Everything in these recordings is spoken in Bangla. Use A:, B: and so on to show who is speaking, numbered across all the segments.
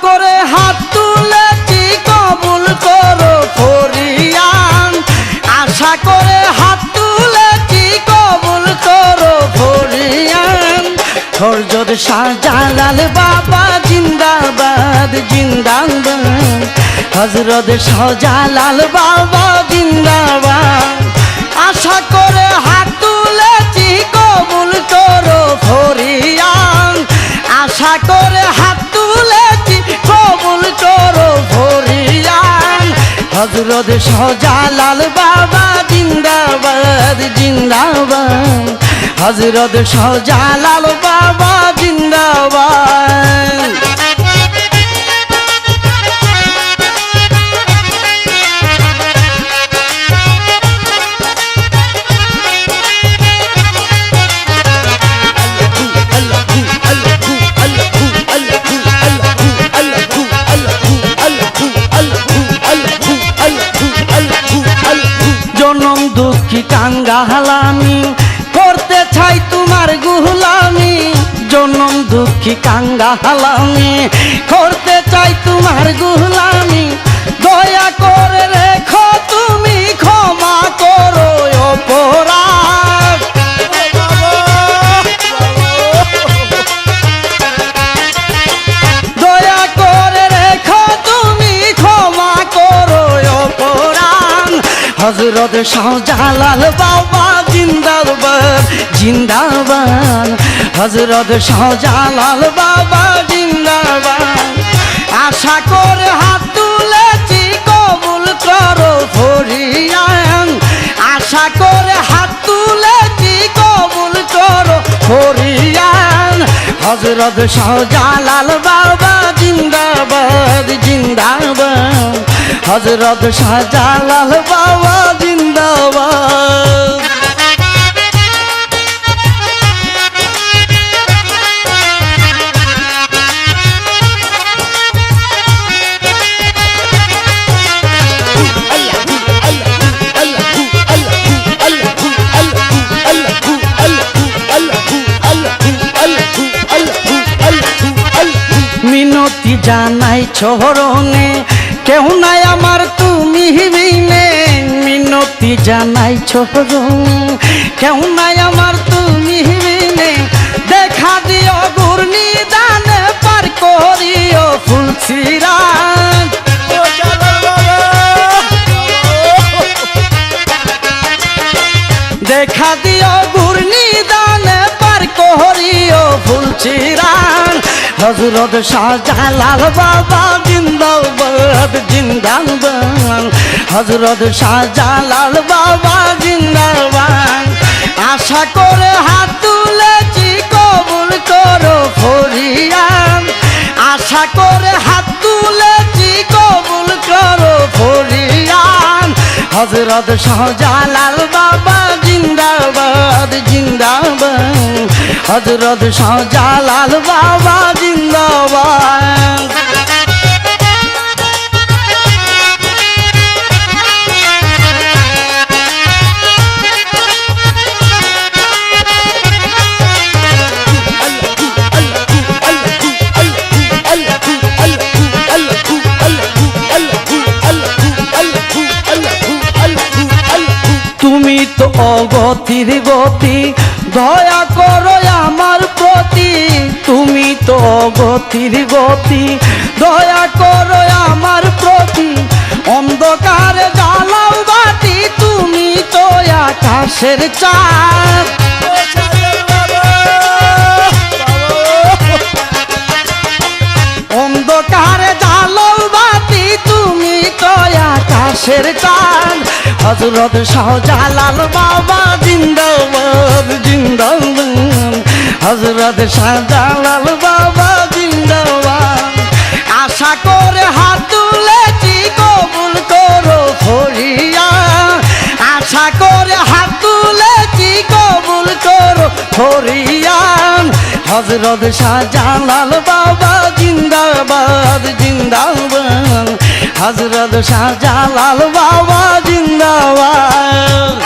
A: করে হাত তুলেছি কবুল করো ফরিয়াদ, আশা করে হাত তুলেছি কবুল করো ফরিয়াদ। হযরত শাহজালাল বাবা জিন্দাবাদ জিন্দাবাদ, হযরত শাহজালাল বাবা জিন্দাবাদ। আশা করে হাত তুলেছি কবুল করো ফরিয়াদ, আশা করে হাত তুলেছি কবুল করো ফরিয়াদ। হযরত শাহজালাল বাবা জিন্দাবাদ জিন্দাবাদ, হযরত শাহজালাল বাবা জিন্দাবাদ। জনম দুঃখী কাঙ্গাল আমি করতে চাই তোমার গোলামি, জনম দুঃখী কাঙ্গাল আমি করতে চাই তোমার গোলামি। দয়া করে রেখো তুমি ক্ষমা করো অপরাধ, দয়া করে রেখো তুমি ক্ষমা করো অপরাধ। হযরত শাহজালাল বাবা জিন্দাবাদ জিন্দাবাদ, হযরত শাহজালাল বাবা জিন্দাবাদ। আশা করে হাত তুলেছি কবুল করো ফরিয়াদ, আশা করে হাত তুলেছি কবুল করো ফরিয়াদ। হযরত শাহজালাল বাবা জিন্দাবাদ জিন্দাবাদ, হযরত শাহজালাল বাবা জিন্দাবাদ। মিনতি জানাই চরণে কেউ নাই আমার তুমি বিনে, মিনতি জানাই চরণে কেউ নাই আমার তুমি বিনে। দেখা দিও ঘূর্ণিদানে পার করিও ফুলসিরাজ, দেখা দিও ঘূর্ণিদানে পার করিও ফুলসিরাজ। হযরত শাহজালাল বাবা জিন্দাবাদ জিন্দাবাদ, হযরত শাহজালাল বাবা জিন্দাবাদ। আশা করে হাত তুলেছি কবুল করো ফরিয়াদ, আশা করে হাত তুলেছি কবুল করো ফরিয়াদ। হযরত শাহজালাল বাবা জিন্দাবাদ জিন্দাবাদ, হযরত শাহজালাল বাবা জিন্দাবাদ। তুমি তো অগতির গতি, দয়া করো আমার প্রতি, তুমি তো অগতির গতি, দয়া করো আমার প্রতি। অন্ধকারে জ্বালাও বাতি, তুমি তো আকাশের চাঁদ, অন্ধকারে জ্বালাও বাতি, তুমি তো আকাশের চাঁদ। হযরত শাহজালাল বাবা জিন্দাবাদ জিন্দাবাদ, হযরত শাহজালাল বাবা জিন্দাবাদ। আশা করে হাত তুলেছি কবুল করো ফরিয়াদ, আশা করে হাত তুলেছি কবুল করো ফরিয়াদ। হযরত শাহজালাল বাবা জিন্দাবাদ জিন্দাবাদ, হযরত শাহজালাল বাবা জিন্দাবাদ।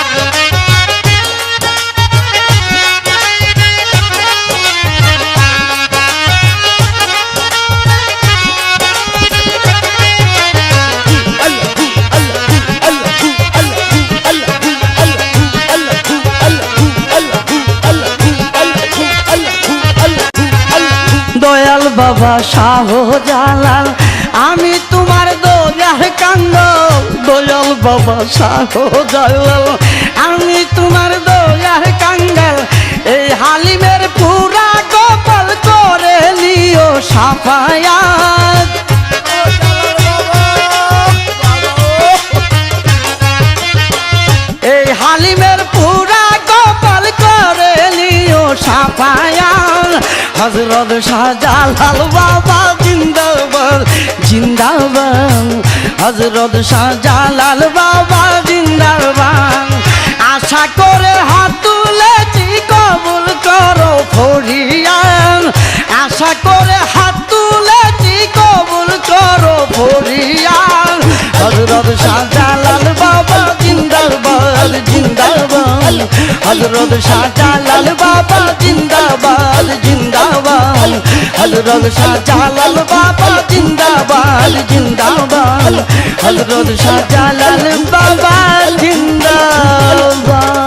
A: বাবা শাহজালাল আমি তোমার দয়ার কান্দ দয়াল বাবা শাহজালাল আমি তোমার দয়ার কাঙ্গাল এই হালিমের পুরা কপাল করে নিও সাফায়াত এই হালিমের পুরা কপাল করে নিও সাফায়াত হযরত শাহজালাল বাবা জিন্দাবাদ জিন্দাবাদ হযরত শাহজালাল বাবা জিন্দাবাদ আশা করে হাত তুলেছি কবুল করো ফরিয়াদ আশা করে হাত তুলেছি কবুল করো ফরিয়াদ হযরত শাহজালাল বাবা জিন্দাবাদ জিন্দাবাদ হযরত শাহজালাল বাবা জিন্দাবাদ জিন্দাবাদ হযরত শাহজালাল বাবা জিন্দাবাদ জিন্দাবাদ হযরত শাহজালাল বাবা জিন্দাবাদ